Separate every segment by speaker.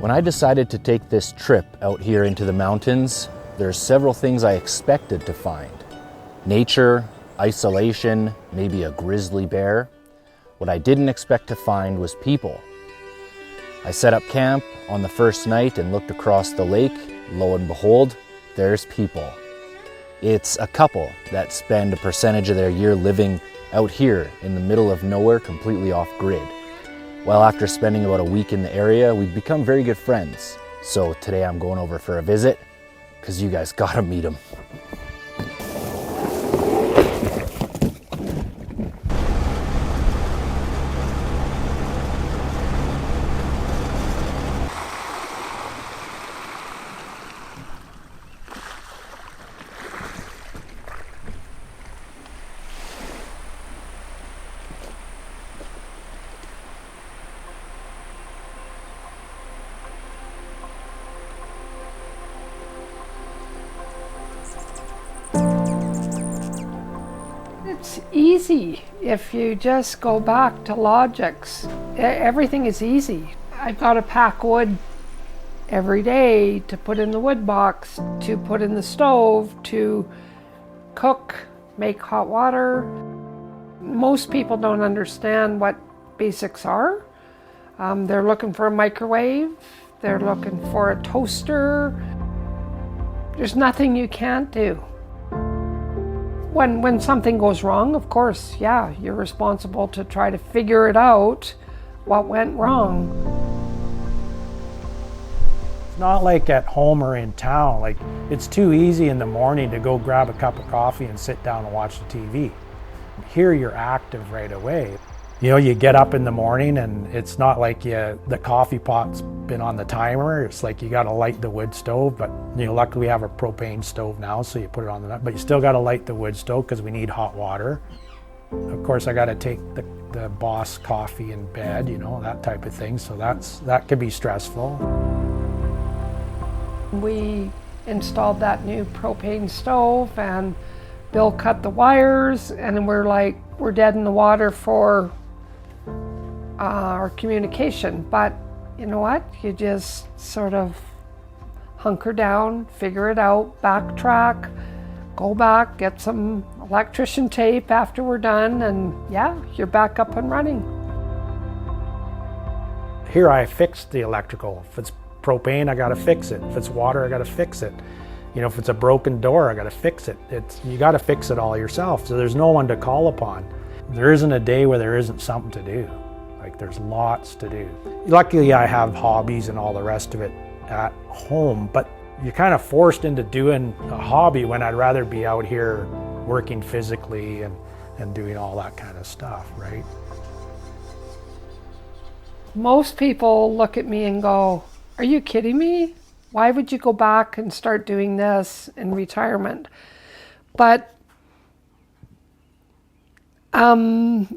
Speaker 1: When I decided to take this trip out here into the mountains, there's several things I expected to find. Nature, isolation, maybe a grizzly bear. What I didn't expect to find was people. I set up camp on the first night and looked across the lake. Lo and behold, there's people. It's a couple that spend a percentage of their year living out here in the middle of nowhere, completely off grid. Well, after spending about a week in the area, we've become very good friends. So today I'm going over for a visit, because you guys gotta meet them.
Speaker 2: It's easy if you just go back to logics. Everything is easy. I've got to pack wood every day to put in the wood box, to put in the stove, to cook, make hot water. Most people don't understand what basics are. They're looking for a microwave, they're looking for a toaster. There's nothing you can't do. When something goes wrong, of course, yeah, you're responsible to try to figure it out, what went wrong.
Speaker 3: It's not like at home or in town. Like, it's too easy in the morning to go grab a cup of coffee and sit down and watch the TV. Here you're active right away. You know, you get up in the morning and it's not like the coffee pot's been on the timer. It's like you got to light the wood stove, but you know, luckily we have a propane stove now, so you put it on the, but you still got to light the wood stove because we need hot water. Of course, I got to take the boss coffee in bed, you know, that type of thing. So that can be stressful.
Speaker 2: We installed that new propane stove and Bill cut the wires, and we're dead in the water for our communication. But you know what? You just sort of hunker down, figure it out, backtrack, go back, get some electrician tape after we're done, and yeah, you're back up and running.
Speaker 3: Here I fixed the electrical. If it's propane, I got to fix it. If it's water, I got to fix it. You know, if it's a broken door, I got to fix it. You got to fix it all yourself. So there's no one to call upon. There isn't a day where there isn't something to do. Like, there's lots to do. Luckily, I have hobbies and all the rest of it at home, but you're kind of forced into doing a hobby when I'd rather be out here working physically and doing all that kind of stuff, right?
Speaker 2: Most people look at me and go, "Are you kidding me? Why would you go back and start doing this in retirement?" But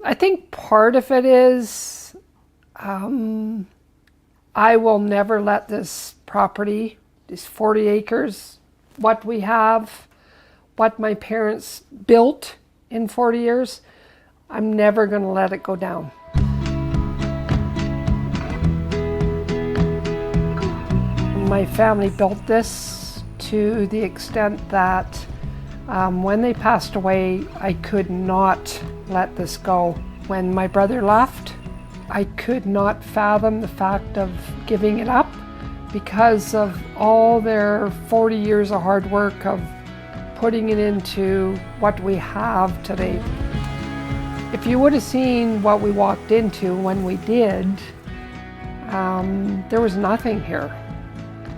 Speaker 2: I think part of it is I will never let this property, these 40 acres, what we have, what my parents built in 40 years, I'm never going to let it go down. My family built this to the extent that when they passed away, I could not let this go. When my brother left, I could not fathom the fact of giving it up because of all their 40 years of hard work of putting it into what we have today. If you would have seen what we walked into when we did, there was nothing here.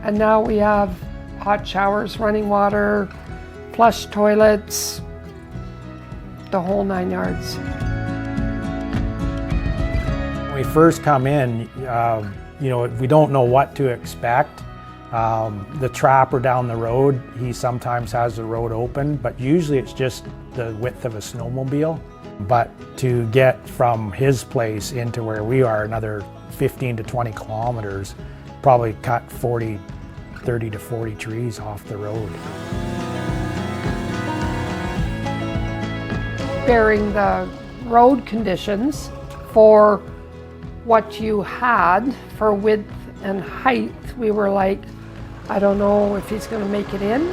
Speaker 2: And now we have hot showers, running water, flush toilets, the whole 9 yards.
Speaker 3: When we first come in, you know, we don't know what to expect. The trapper down the road, he sometimes has the road open, but usually it's just the width of a snowmobile. But to get from his place into where we are, another 15 to 20 kilometers, probably cut 30 to 40 trees off the road.
Speaker 2: Bearing the road conditions for what you had for width And height, we were like, I don't know if he's gonna make it in.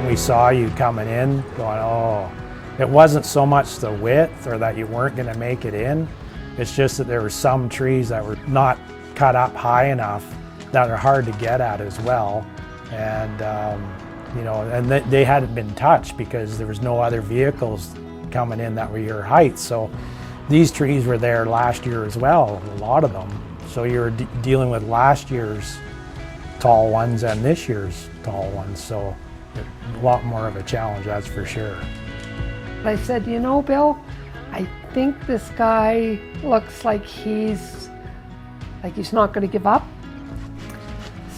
Speaker 3: We saw you coming in going, oh, it wasn't so much the width or that you weren't gonna make it in. It's just that there were some trees that were not cut up high enough that are hard to get at as well. And you know, and they hadn't been touched because there was no other vehicles coming in that were your height. So these trees were there last year as well, a lot of them. So you're dealing with last year's tall ones and this year's tall ones. So a lot more of a challenge, that's for sure.
Speaker 2: I said, you know, Bill, I think this guy looks like he's not going to give up.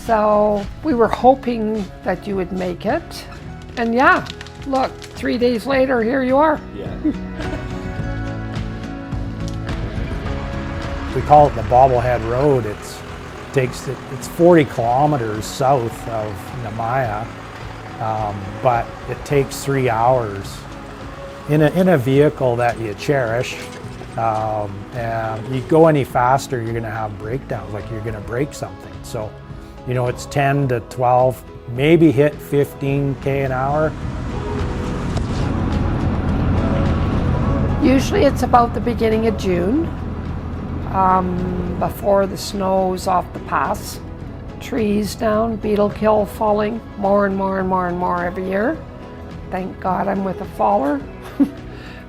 Speaker 2: So we were hoping that you would make it. And yeah, look, 3 days later, here you are.
Speaker 1: Yeah.
Speaker 3: We call it the Bobblehead Road. It's 40 kilometers south of Namaya, but it takes 3 hours in a vehicle that you cherish. And you go any faster, you're going to have breakdowns, like you're going to break something. So, you know, it's 10 to 12, maybe hit 15K an hour.
Speaker 2: Usually it's about the beginning of June, before the snow's off the pass. Trees down, beetle kill falling more and more and more and more every year. Thank God I'm with a faller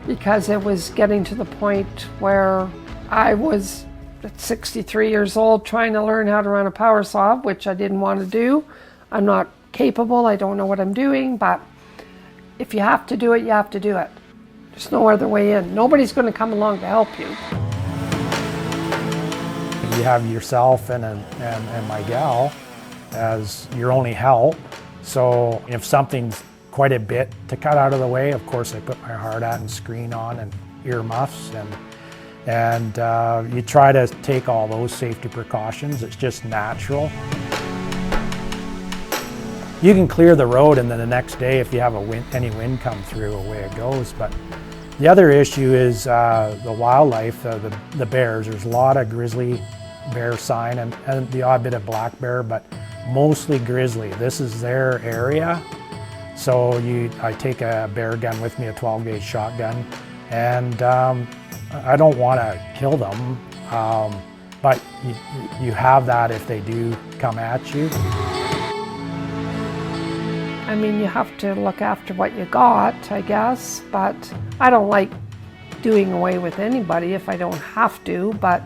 Speaker 2: because it was getting to the point where I was at 63 years old trying to learn how to run a power saw, which I didn't want to do. I'm not capable, I don't know what I'm doing, but if you have to do it, you have to do it. There's no other way in. Nobody's going to come along to help you.
Speaker 3: You have yourself and my gal as your only help. So if something's quite a bit to cut out of the way, of course I put my hard hat and screen on and earmuffs, and you try to take all those safety precautions. It's just natural. You can clear the road and then the next day if you have any wind come through, away it goes. But the other issue is the wildlife, the bears. There's a lot of grizzly bear sign and the odd bit of black bear, but mostly grizzly. This is their area. So I take a bear gun with me, a 12-gauge shotgun, and I don't want to kill them, but you have that if they do come at you.
Speaker 2: I mean, you have to look after what you got, I guess, but I don't like doing away with anybody if I don't have to, but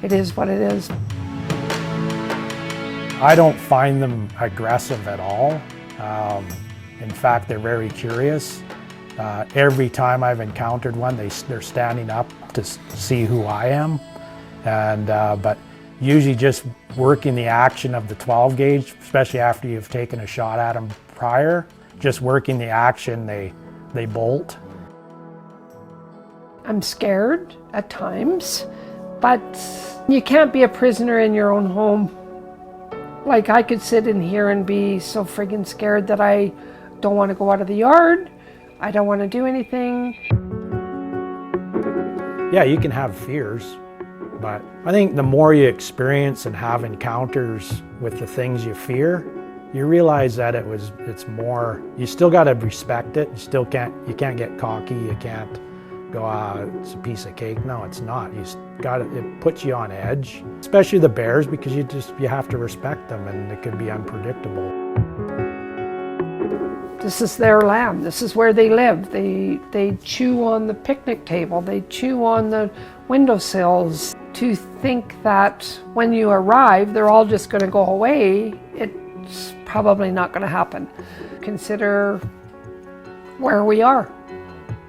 Speaker 2: it is what it is.
Speaker 3: I don't find them aggressive at all. In fact, they're very curious. Every time I've encountered one, they're standing up to see who I am. And but usually just working the action of the 12 gauge, especially after you've taken a shot at them prior, just working the action, they bolt.
Speaker 2: I'm scared at times, but you can't be a prisoner in your own home. Like, I could sit in here and be so friggin' scared that I don't want to go out of the yard. I don't want to do anything.
Speaker 3: Yeah, you can have fears, but I think the more you experience and have encounters with the things you fear, you realize that it's more, you still got to respect it. You can't get cocky. You can't go, it's a piece of cake. No, it's not. It puts you on edge, especially the bears, because you have to respect them, and it can be unpredictable.
Speaker 2: This is their land. This is where they live. They chew on the picnic table. They chew on the windowsills. To think that when you arrive, they're all just going to go away, it's probably not going to happen. Consider where we are.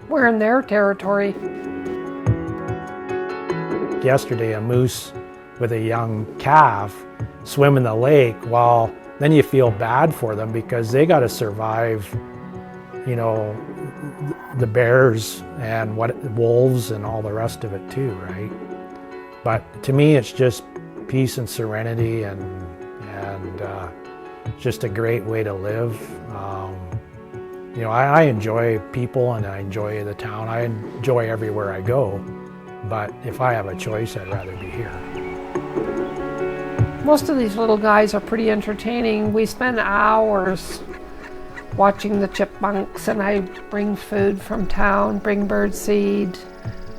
Speaker 2: We're in their territory. Yesterday, a moose with a young calf swim in the lake. Well, then you feel bad for them because they got to survive, you know, the bears and wolves and all the rest of it too, right? But to me, it's just peace and serenity, and just a great way to live. You know, I enjoy people and I enjoy the town. I enjoy everywhere I go.
Speaker 3: but if I have a choice, I'd rather be here.
Speaker 2: Most of these little guys are pretty entertaining. We spend hours watching the chipmunks, and I bring food from town, bring bird seed,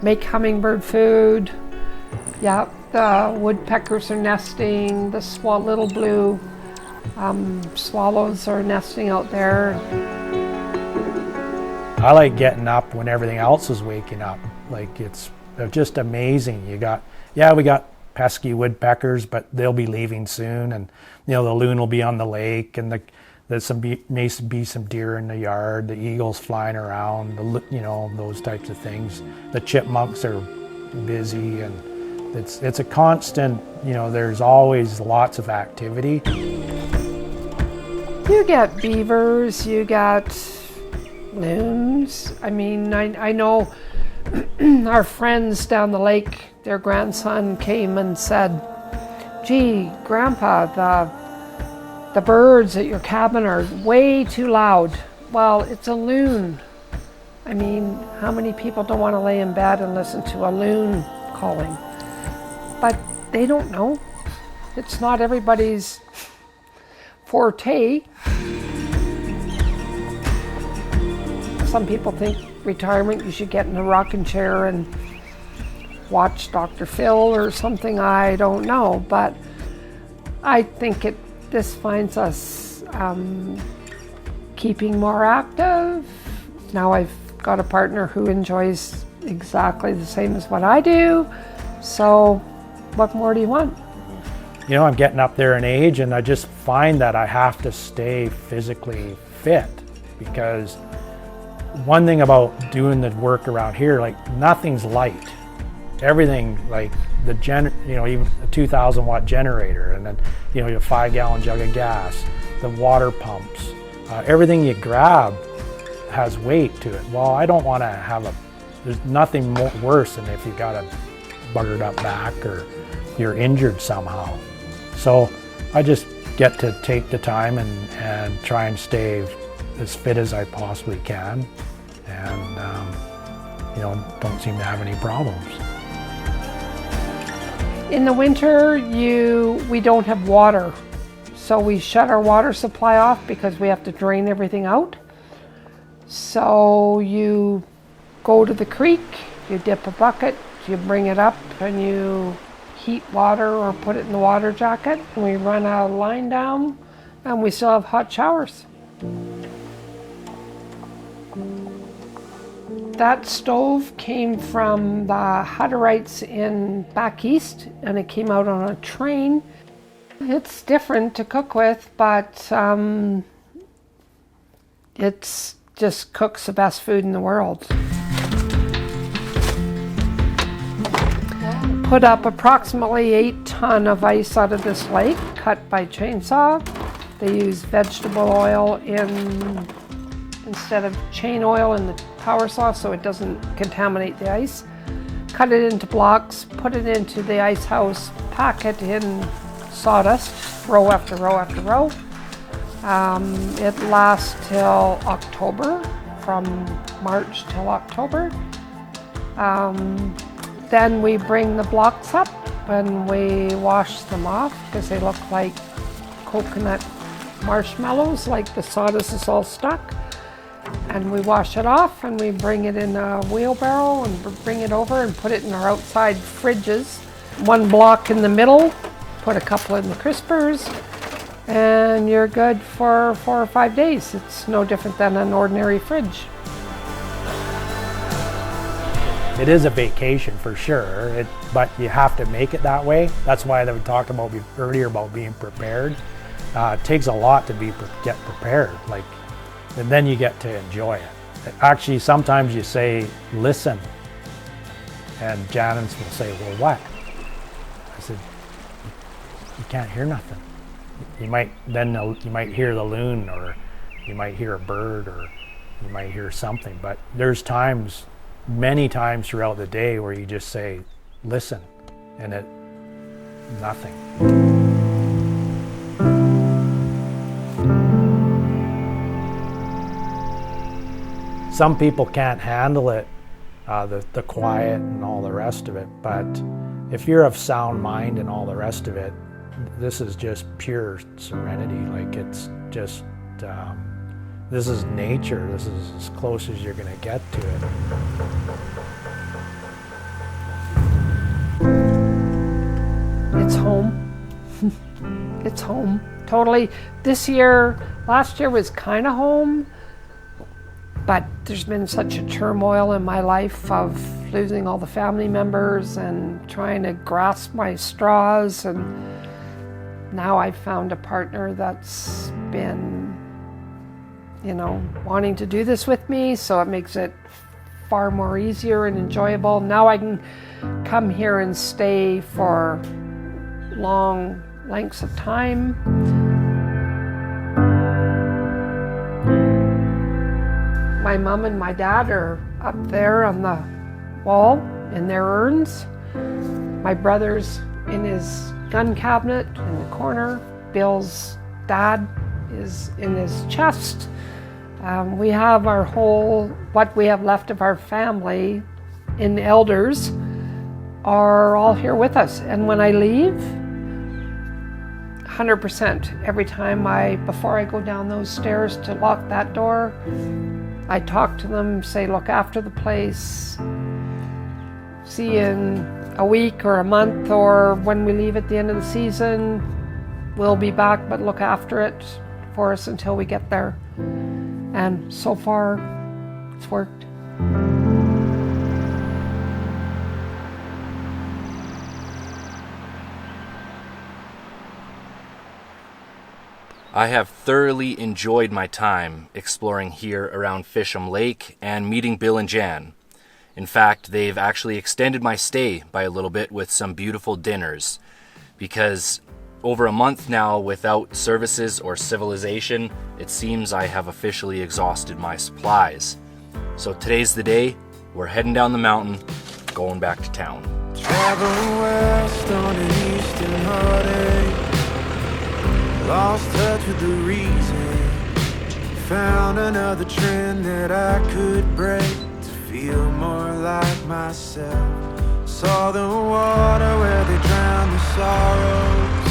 Speaker 2: make hummingbird food. Yeah, the woodpeckers are nesting, the little blue swallows are nesting out there.
Speaker 3: I like getting up when everything else is waking up. Like, it's just amazing. We got pesky woodpeckers, but they'll be leaving soon, and the loon will be on the lake, and may be some deer in the yard, the eagles flying around, those types of things. The chipmunks are busy, and it's a constant, there's always lots of activity.
Speaker 2: You get beavers, you get loons. I mean, I know our friends down the lake, their grandson came and said, "Gee, Grandpa, the birds at your cabin are way too loud." Well, it's a loon. I mean, how many people don't want to lay in bed and listen to a loon calling? But they don't know. It's not everybody's forte. Some people think retirement, you should get in a rocking chair and watch Dr. Phil or something. I don't know, but I think this finds us keeping more active. Now I've got a partner who enjoys exactly the same as what I do, so what more do you want?
Speaker 3: I'm getting up there in age, and I just find that I have to stay physically fit, because one thing about doing the work around here, like, nothing's light. Everything, like even a 2,000 watt generator, and then your 5-gallon jug of gas, the water pumps, everything you grab has weight to it. Well, I don't want to there's nothing worse than if you got a buggered up back or you're injured somehow. So I just get to take the time and try and stay as fit as I possibly can, and don't seem to have any problems.
Speaker 2: In the winter, we don't have water, so we shut our water supply off because we have to drain everything out. So you go to the creek, you dip a bucket, you bring it up, and you heat water or put it in the water jacket. We run a line down, and we still have hot showers. That stove came from the Hutterites in back east, and it came out on a train. It's different to cook with, but it just cooks the best food in the world. Put up approximately 8 ton of ice out of this lake, cut by chainsaw. They use vegetable oil instead of chain oil in the power saw, so it doesn't contaminate the ice. Cut it into blocks, put it into the ice house, pack it in sawdust, row after row after row. It lasts till October, from March till October. Then we bring the blocks up and we wash them off because they look like coconut marshmallows, like the sawdust is all stuck. And we wash it off and we bring it in a wheelbarrow and bring it over and put it in our outside fridges. 1 block in the middle, put a couple in the crispers, and you're good for 4 or 5 days. It's no different than an ordinary fridge.
Speaker 3: It is a vacation for sure, but you have to make it that way. That's why we talked about earlier about being prepared. It takes a lot to get prepared, and then you get to enjoy it. Actually, sometimes you say, "Listen," and Janice will say, "Well, what?" I said, "You can't hear nothing. You might hear the loon, or you might hear a bird, or you might hear something, but there's many times throughout the day where you just say, listen, and nothing." Some people can't handle it the quiet and all the rest of it. But if you're of sound mind and all the rest of it, this is just pure serenity. Like, it's just, this is nature. This is as close as you're going to get to it.
Speaker 2: It's home. It's home. Totally. Last year was kind of home, but there's been such a turmoil in my life of losing all the family members and trying to grasp my straws, and now I've found a partner that's been, wanting to do this with me, so it makes it far more easier and enjoyable. Now I can come here and stay for long lengths of time. My mom and my dad are up there on the wall in their urns. My brother's in his gun cabinet in the corner. Bill's dad is in his chest. We have what we have left of our family in elders are all here with us. And when I leave, 100%, every time before I go down those stairs to lock that door, I talk to them, say, look after the place. See you in a week or a month, or when we leave at the end of the season, we'll be back, but look after it for us until we get there. And so far, it's worked.
Speaker 1: I have thoroughly enjoyed my time exploring here around Fisham Lake and meeting Bill and Jan. In fact, they've actually extended my stay by a little bit with some beautiful dinners, because over a month now without services or civilization, it seems I have officially exhausted my supplies. So today's the day. We're heading down the mountain, going back to town.
Speaker 4: Travel west on an eastern heartache. Lost touch with the reason. Found another trend that I could break to feel more like myself. Saw the water where they drown the sorrows.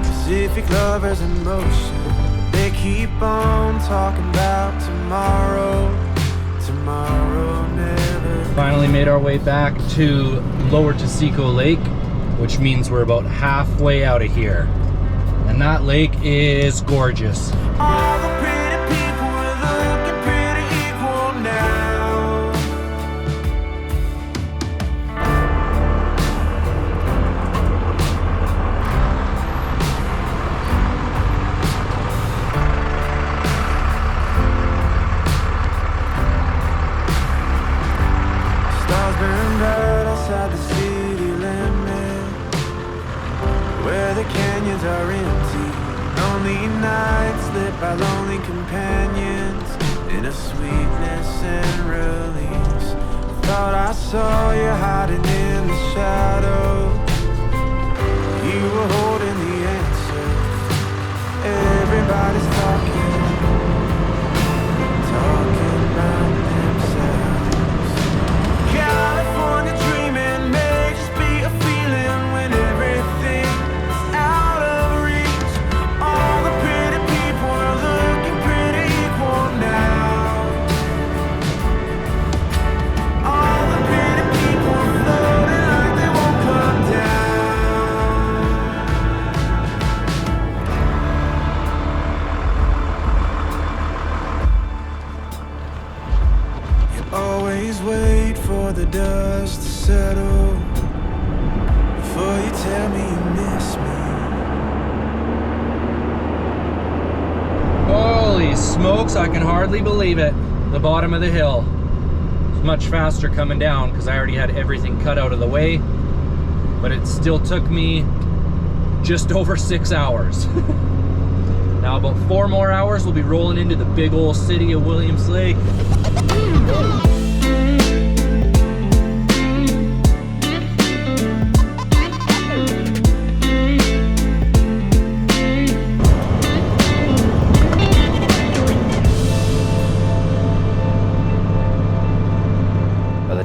Speaker 4: Pacific lovers in motion. They keep on talking about tomorrow. Tomorrow never.
Speaker 1: Finally made our way back to Lower Taseko Lake, which means we're about halfway out of here. And that lake is gorgeous.
Speaker 4: All the pretty people are looking pretty equal now. Stars burn bright outside the city limit, where the canyons are empty. Lonely nights lit by lonely companions, in a sweetness and release. I thought I saw you hiding in the shadows. You were holding the answer. Everybody's talking about themselves. California dreaming may just be a feeling when everything's out of reach. All the pretty people are looking pretty equal now. All the pretty people are floating like they won't come down. You always wait for the dust to settle before you tell me you miss me.
Speaker 1: Holy smokes, I can hardly believe it. The bottom of the hill. It's much faster coming down because I already had everything cut out of the way, but it still took me just over 6 hours. Now about 4 more hours, we'll be rolling into the big old city of Williams Lake.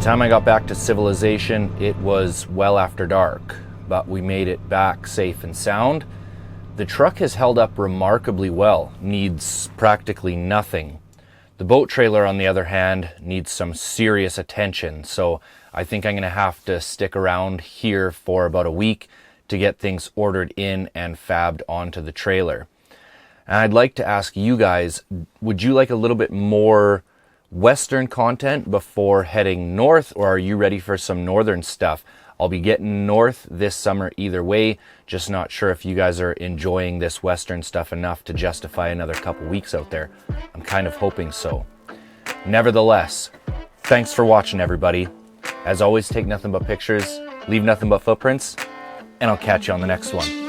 Speaker 1: time I got back to civilization, it was well after dark, but we made it back safe and sound. The truck has held up remarkably well, needs practically nothing. The boat trailer, on the other hand, needs some serious attention, so I think I'm going to have to stick around here for about a week to get things ordered in and fabbed onto the trailer. And I'd like to ask you guys, would you like a little bit more Western content before heading north, or are you ready for some northern stuff? I'll be getting north this summer either way, just not sure if you guys are enjoying this Western stuff enough to justify another couple weeks out there. I'm kind of hoping so. Nevertheless, thanks for watching, everybody. As always, take nothing but pictures, leave nothing but footprints, and I'll catch you on the next one.